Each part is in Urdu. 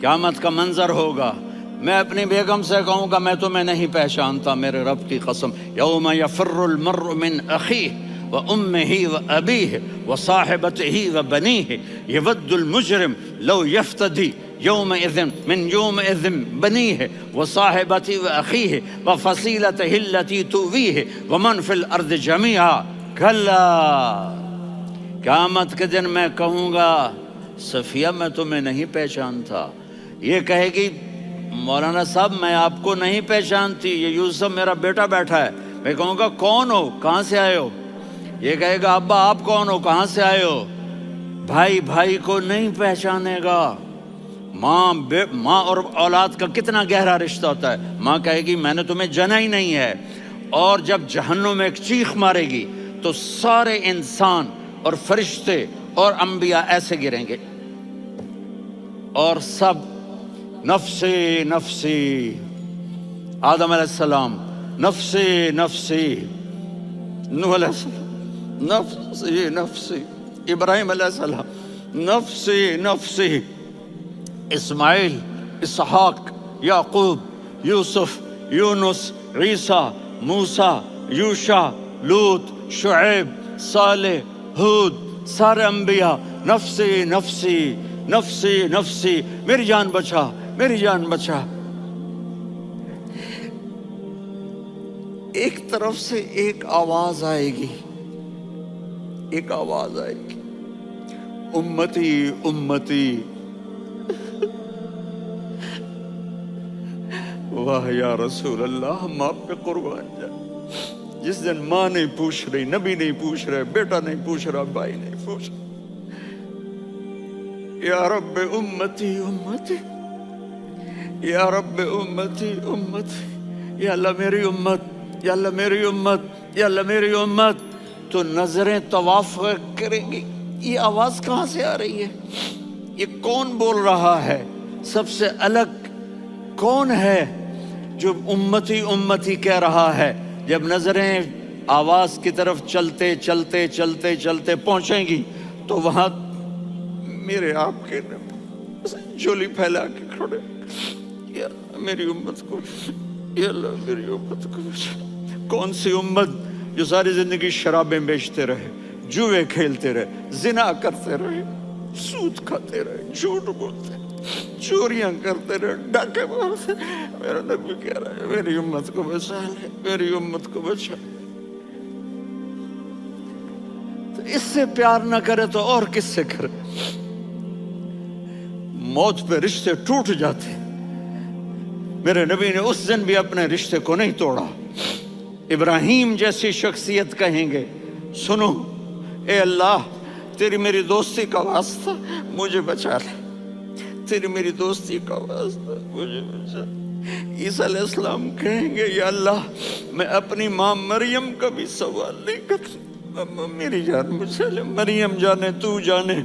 قیامت کا منظر ہوگا، میں اپنی بیگم سے کہوں گا میں تمہیں نہیں پہچانتا، میرے رب کی قسم، یوم یفر المرء من اخیہ وامہ وابیہ وصاحبتہ وبنیہ یود المجرم لو یفتدی یومئذ من یومئذ بنیہ وصاحبتہ واخیہ وفصیلتہ التی تؤویہ ومن فی الارض جمیعا کلا، قیامت کے دن میں کہوں گا صفیہ میں تمہیں نہیں پہچانتا، یہ کہے گی مولانا صاحب میں آپ کو نہیں پہچانتی، یہ یوسف میرا بیٹا بیٹھا ہے، میں کہوں گا کون ہو، کہاں سے آئے ہو، یہ کہے گا ابا آپ کون ہو، کہاں سے آئے ہو، بھائی بھائی کو نہیں پہچانے گا، ماں اور اولاد کا کتنا گہرا رشتہ ہوتا ہے، ماں کہے گی میں نے تمہیں جنا ہی نہیں ہے، اور جب جہنم میں ایک چیخ مارے گی تو سارے انسان اور فرشتے اور انبیاء ایسے گریں گے اور سب نفسی نفسی، آدم علیہ السلام نفسی نفسی، نوح علیہ السلام نفسی نفسی، ابراہیم علیہ السلام نفسی نفسی، اسماعیل، اسحاق، یعقوب، یوسف، یونس، عیسیٰ، موسیٰ، یوشع، لوط، شعیب، صالح، ہود، سارے انبیاء نفسی نفسی نفسی نفسی، میری جان بچا میری جان بچا۔ ایک طرف سے ایک آواز آئے گی، ایک آواز آئے گی، امتی امتی، واہ یا رسول اللہ ہم آپ پہ قربان جائیں۔ جس دن ماں نہیں پوچھ رہی، نبی نہیں پوچھ رہے، بیٹا نہیں پوچھ رہا، بھائی نہیں پوچھ رہا، یا رب امتی امتی، یا رب امتی امتی، یا اللہ میری امت، یا اللہ میری امت، یا اللہ میری امت، تو نظریں طواف کریں گی، یہ آواز کہاں سے آ رہی ہے، یہ کون بول رہا ہے، سب سے الگ کون ہے جو امتی امتی کہہ رہا ہے؟ جب نظریں آواز کی طرف چلتے چلتے چلتے چلتے پہنچیں گی تو وہاں میرے آپ کے جھولی پھیلا کے کھڑے، یا میری امت کو، یا اللہ میری امت کو بچا۔ کون سی امت جو ساری زندگی شرابیں بیچتے رہے، جوئے کھیلتے رہے، زنا کرتے رہے، سود کھاتے رہے، جھوٹ بولتے رہے، چوریاں کرتے رہے، ڈاکے مارتے، میرا نبی کہہ رہا ہے میری امت کو بچا لے، میری امت کو بچا۔ تو اس سے پیار نہ کرے تو اور کس سے کرے؟ موت پہ رشتے ٹوٹ جاتے، میرے نبی نے اس دن بھی اپنے رشتے کو نہیں توڑا۔ ابراہیم جیسی شخصیت کہیں گے سنو اے اللہ تیری میری دوستی کا واسطہ مجھے بچا لے، تیری میری دوستی کا واسطہ مجھے بچا۔ عیسیٰ علیہ السلام کہیں گے یا اللہ میں اپنی ماں مریم کا بھی سوال نہیں کرتا، میری جان بچا لے، مریم جانے تو جانے،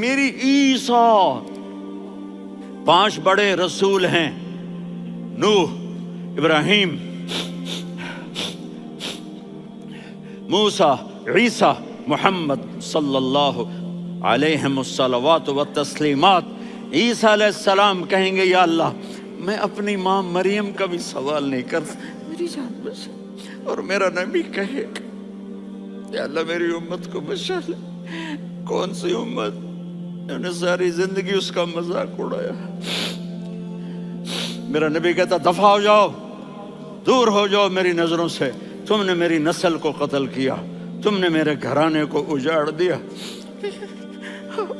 میری عیسیٰ۔ 5 بڑے رسول ہیں، نوح، ابراہیم، موسیٰ، عیسیٰ، محمد صلی اللہ علیہ الصلوات والتسلیمات۔ عیسیٰ علیہ السلام کہیں گے یا اللہ میں اپنی ماں مریم کا بھی سوال نہیں کرتا، میری جان بچا۔ اور میرا نبی کہے یا اللہ میری امت کو بچا لے۔ کون سی امت جنہوں نے ساری زندگی اس کا مذاق اڑایا؟ میرا نبی کہتا دفع ہو جاؤ، دور ہو جاؤ میری نظروں سے، تم نے میری نسل کو قتل کیا، تم نے میرے گھرانے کو اجاڑ دیا۔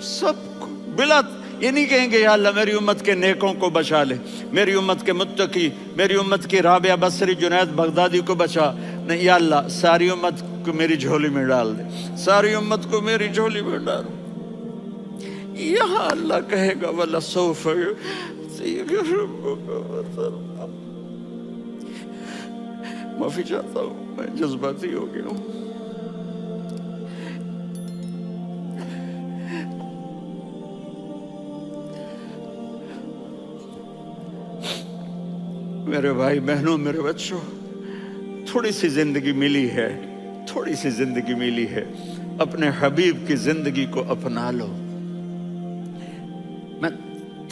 سب کو بلا یہ نہیں کہیں گے یا اللہ میری امت کے نیکوں کو بچا لے، میری امت کے متقی، میری امت کی رابعہ بصری، جنید بغدادی کو بچا، نہیں یا اللہ ساری امت کو میری جھولی میں ڈال دے، ساری امت کو میری جھولی میں ڈال۔ یہاں اللہ کہے گا وَلَسَوْفَ يُعْطِيكَ رَبُّكَ فَتَرْضَىٰ۔ معافی چاہتا ہوں میں جذباتی ہو گیا ہوں۔ میرے بھائی بہنوں، میرے بچوں، تھوڑی سی زندگی ملی ہے، تھوڑی سی زندگی ملی ہے، اپنے حبیب کی زندگی کو اپنا لو۔ میں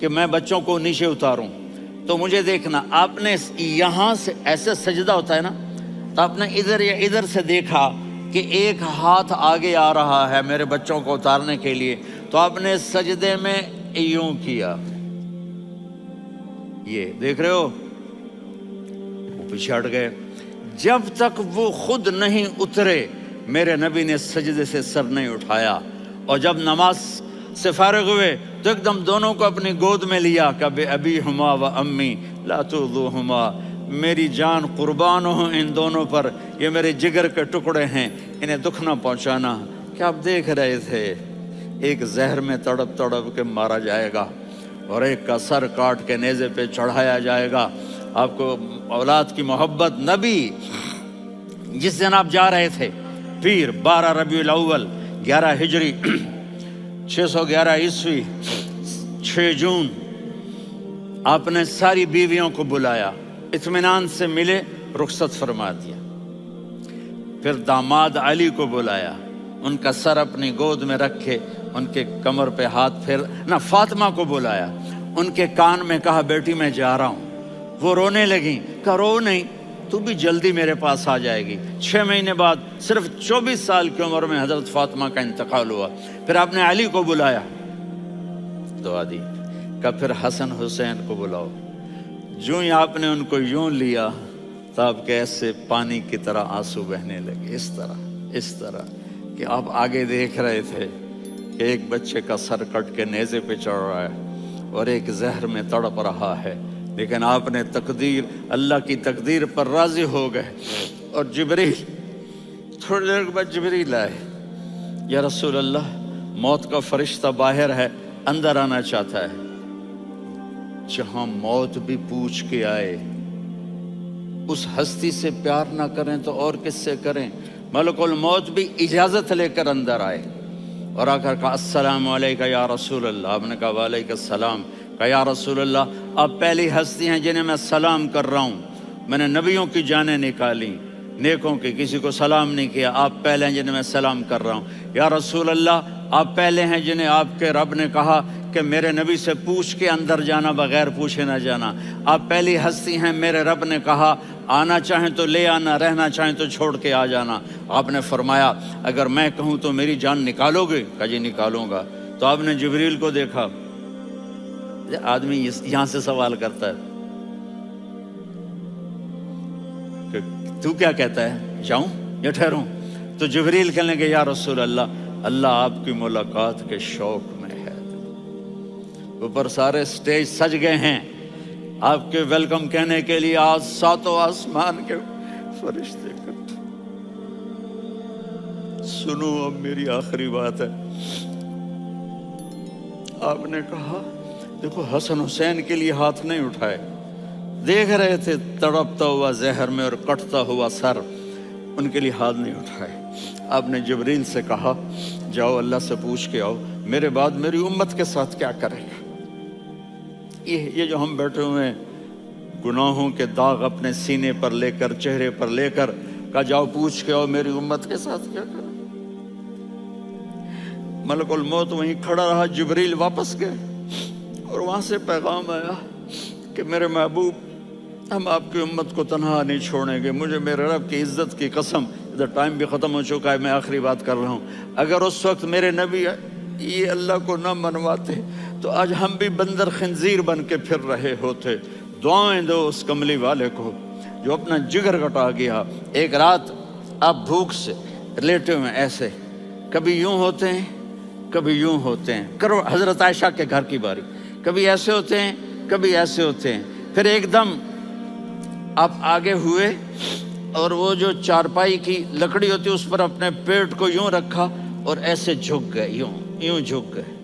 کہ میں بچوں کو نیچے اتاروں، تو مجھے دیکھنا، آپ نے یہاں سے ایسے سجدہ ہوتا ہے نا، تو آپ نے ادھر یا ادھر سے دیکھا کہ ایک ہاتھ آگے آ رہا ہے میرے بچوں کو اتارنے کے لیے، تو آپ نے سجدے میں یوں کیا، یہ دیکھ رہے ہو، وہ پیچھے ہٹ گئے۔ جب تک وہ خود نہیں اترے میرے نبی نے سجدے سے سر نہیں اٹھایا، اور جب نماز سے فارغ ہوئے تو ایک دم دونوں کو اپنی گود میں لیا کہ ابی ہما و امی لا تؤذوہما، میری جان قربان ہو ان دونوں پر، یہ میرے جگر کے ٹکڑے ہیں، انہیں دکھ نہ پہنچانا۔ کیا آپ دیکھ رہے تھے؟ ایک زہر میں تڑپ تڑپ کے مارا جائے گا، اور ایک کا سر کاٹ کے نیزے پہ چڑھایا جائے گا۔ آپ کو اولاد کی محبت، نبی جس دن آپ جا رہے تھے، پیر 12 ربیع الاول 11 ہجری 611 عیسوی 6 جون، آپ نے ساری بیویوں کو بلایا، اطمینان سے ملے، رخصت فرما دیا۔ پھر داماد علی کو بلایا، ان کا سر اپنی گود میں رکھے، ان کے کمر پہ ہاتھ پھیر نہ، فاطمہ کو بلایا، ان کے کان میں کہا بیٹی میں جا رہا ہوں۔ وہ رونے لگیں، کہا رو نہیں، تو بھی جلدی میرے پاس آ جائے گی۔ 6 مہینے بعد صرف 24 سال کی عمر میں حضرت فاطمہ کا انتقال ہوا۔ پھر آپ نے علی کو بلایا، دعا دی، کہ پھر حسن حسین کو بلاؤ۔ جو ہی آپ نے ان کو یوں لیا تو آپ کے ایسے پانی کی طرح آنسو بہنے لگے، اس طرح کہ آپ آگے دیکھ رہے تھے کہ ایک بچے کا سر کٹ کے نیزے پہ چڑھ رہا ہے اور ایک زہر میں تڑپ رہا ہے، لیکن آپ نے تقدیر، اللہ کی تقدیر پر راضی ہو گئے۔ اور جبریل، تھوڑی دیر کے بعد جبریل آئے، یا رسول اللہ، موت کا فرشتہ باہر ہے، اندر آنا چاہتا ہے۔ جہاں موت بھی پوچھ کے آئے، اس ہستی سے پیار نہ کریں تو اور کس سے کریں؟ ملک الموت بھی اجازت لے کر اندر آئے اور آ کر کہا السلام علیکہ یا رسول اللہ۔ آپ نے کہا وعلیکم السلام۔ کہا یا رسول اللہ، آپ پہلی ہستی ہیں جنہیں میں سلام کر رہا ہوں، میں نے نبیوں کی جانیں نکالی، نیکوں کی، کسی کو سلام نہیں کیا، آپ پہلے ہیں جنہیں میں سلام کر رہا ہوں۔ یا رسول اللہ، آپ پہلے ہیں جنہیں آپ کے رب نے کہا کہ میرے نبی سے پوچھ کے اندر جانا، بغیر پوچھے نہ جانا۔ آپ پہلی ہستی ہیں، میرے رب نے کہا آنا چاہیں تو لے آنا، رہنا چاہیں تو چھوڑ کے آ جانا۔ آپ نے فرمایا اگر میں کہوں تو میری جان نکالو گے؟ کہا جی نکالوں گا۔ تو آپ نے جبریل کو دیکھا، آدمی یہاں سے سوال کرتا ہے کہ تو کیا کہتا ہے، جاؤں یا ٹھہروں؟ تو جبریل کہنے لگے یا رسول اللہ، اللہ آپ کی ملاقات کے شوق میں ہے۔ اوپر سارے سٹیج سج گئے ہیں آپ کے ویلکم کہنے کے لیے، آج 7 آسمان کے فرشتے اکٹھے۔ سنو اب میری آخری بات ہے۔ آپ نے کہا دیکھو، حسن حسین کے لیے ہاتھ نہیں اٹھائے، دیکھ رہے تھے تڑپتا ہوا زہر میں اور کٹتا ہوا سر، ان کے لیے ہاتھ نہیں اٹھائے۔ آپ نے جبریل سے کہا جاؤ اللہ سے پوچھ کے آؤ میرے بعد میری امت کے ساتھ کیا کرے گا۔ یہ جو ہم بیٹھے ہوئے ہیں، گناہوں کے داغ اپنے سینے پر لے کر، چہرے پر لے کر، کہا جاؤ پوچھ کے آؤ میری امت کے ساتھ کیا کرے۔ ملک الموت وہیں کھڑا رہا، جبریل واپس گئے اور وہاں سے پیغام آیا کہ میرے محبوب، ہم آپ کی امت کو تنہا نہیں چھوڑیں گے، مجھے میرے رب کی عزت کی قسم، ادھر ٹائم بھی ختم ہو چکا ہے، میں آخری بات کر رہا ہوں، اگر اس وقت میرے نبی یہ اللہ کو نہ منواتے تو آج ہم بھی بندر خنزیر بن کے پھر رہے ہوتے۔ دعائیں دو اس کملی والے کو جو اپنا جگر کٹا گیا۔ ایک رات آپ بھوک سے لیٹے ہوئے ایسے، کبھی یوں ہوتے ہیں کبھی یوں ہوتے ہیں، کرو حضرت عائشہ کے گھر کی باری، کبھی ایسے ہوتے ہیں کبھی ایسے ہوتے ہیں، پھر ایک دم آپ آگے ہوئے اور وہ جو چارپائی کی لکڑی ہوتی اس پر اپنے پیٹ کو یوں رکھا اور ایسے جھک گئے، یوں جھک گئے۔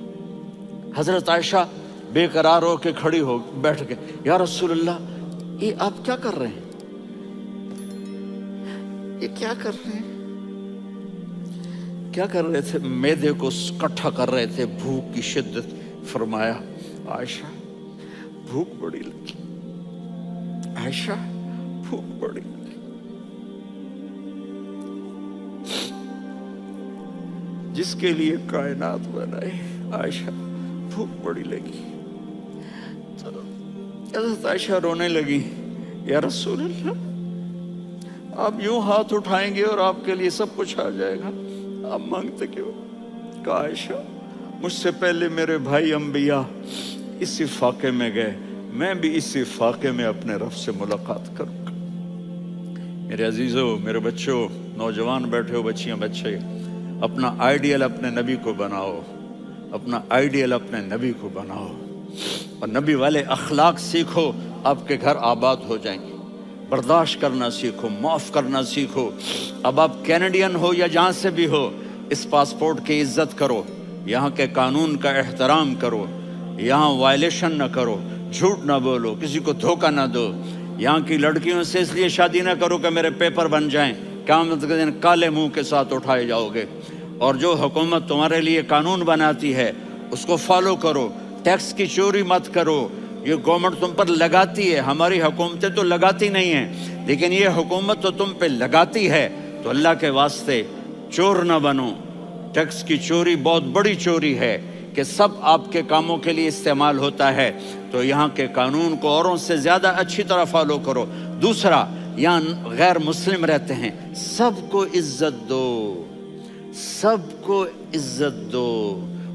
حضرت عائشہ بے قرار ہو کے کھڑی ہو بیٹھ گئے، یا رسول اللہ یہ آپ کیا کر رہے ہیں، یہ کیا کر رہے ہیں؟ کیا کر رہے تھے؟ معدے کو کٹھا کر رہے تھے، بھوک کی شدت۔ فرمایا عائشہ بھوک بڑی لگی، عائشہ بھوک بڑی لگی، جس کے لیے کائنات بنائے، عائشہ بھوک بڑی لگی۔ حضرت عائشہ رونے لگی، یا رسول اللہ آپ یوں ہاتھ اٹھائیں گے اور آپ کے لیے سب کچھ آ جائے گا، آپ مانگتے کیوں؟ کہا عائشہ مجھ سے پہلے میرے بھائی انبیاء اسی فاقے میں گئے، میں بھی اسی فاقے میں اپنے رب سے ملاقات کروں گا۔ میرے عزیزوں، میرے بچوں، نوجوان بیٹھے ہو، بچیاں بچے، اپنا آئیڈیل اپنے نبی کو بناؤ، اپنا آئیڈیل اپنے نبی کو بناؤ، اور نبی والے اخلاق سیکھو، آپ کے گھر آباد ہو جائیں گے۔ برداشت کرنا سیکھو، معاف کرنا سیکھو۔ اب آپ کینیڈین ہو یا جہاں سے بھی ہو، اس پاسپورٹ کی عزت کرو، یہاں کے قانون کا احترام کرو، یہاں وائلیشن نہ کرو، جھوٹ نہ بولو، کسی کو دھوکہ نہ دو۔ یہاں کی لڑکیوں سے اس لیے شادی نہ کرو کہ میرے پیپر بن جائیں، قیامت کے دن کالے منہ کے ساتھ اٹھائے جاؤ گے۔ اور جو حکومت تمہارے لیے قانون بناتی ہے اس کو فالو کرو، ٹیکس کی چوری مت کرو۔ یہ گورنمنٹ تم پر لگاتی ہے، ہماری حکومتیں تو لگاتی نہیں ہیں، لیکن یہ حکومت تو تم پہ لگاتی ہے، تو اللہ کے واسطے چور نہ بنو۔ ٹیکس کی چوری بہت بڑی چوری ہے کہ سب آپ کے کاموں کے لیے استعمال ہوتا ہے، تو یہاں کے قانون کو اوروں سے زیادہ اچھی طرح فالو کرو۔ دوسرا، یہاں غیر مسلم رہتے ہیں، سب کو عزت دو، سب کو عزت دو،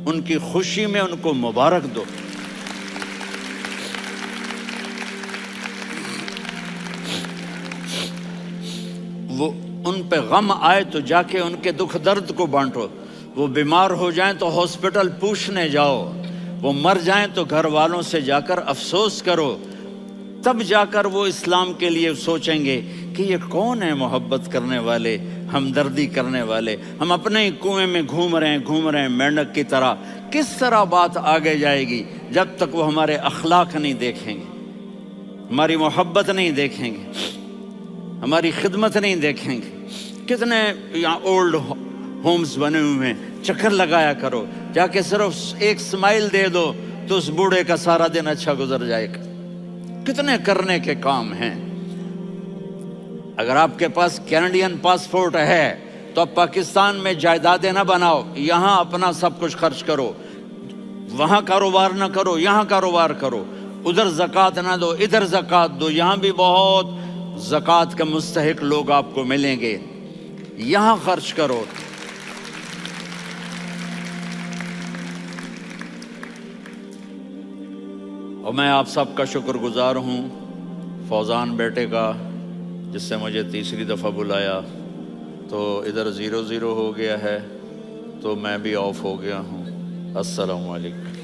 ان کی خوشی میں ان کو مبارک دو۔ وہ ان پہ غم آئے تو جا کے ان کے دکھ درد کو بانٹو، وہ بیمار ہو جائیں تو ہاسپٹل پوچھنے جاؤ، وہ مر جائیں تو گھر والوں سے جا کر افسوس کرو، تب جا کر وہ اسلام کے لیے سوچیں گے کہ یہ کون ہے محبت کرنے والے، ہمدردی کرنے والے۔ ہم اپنے ہی کنویں میں گھوم رہے ہیں مینڈک کی طرح، کس طرح بات آگے جائے گی جب تک وہ ہمارے اخلاق نہیں دیکھیں گے، ہماری محبت نہیں دیکھیں گے، ہماری خدمت نہیں دیکھیں گے۔ کتنے یہاں اولڈ ہومز بنے ہوئے ہیں، چکر لگایا کرو، جا کے صرف ایک سمائل دے دو تو اس بوڑھے کا سارا دن اچھا گزر جائے گا۔ کتنے کرنے کے کام ہیں۔ اگر آپ کے پاس کینیڈین پاسپورٹ ہے تو اب پاکستان میں جائیدادیں نہ بناؤ، یہاں اپنا سب کچھ خرچ کرو، وہاں کاروبار نہ کرو، یہاں کاروبار کرو، ادھر زکوٰۃ نہ دو، ادھر زکوٰۃ دو، یہاں بھی بہت زکوٰۃ کے مستحق لوگ آپ کو ملیں گے، یہاں خرچ کرو۔ اور میں آپ سب کا شکر گزار ہوں، فوزان بیٹے کا، جس سے مجھے تیسری دفعہ بلایا، تو ادھر 0-0 ہو گیا ہے تو میں بھی آف ہو گیا ہوں۔ السلام علیکم۔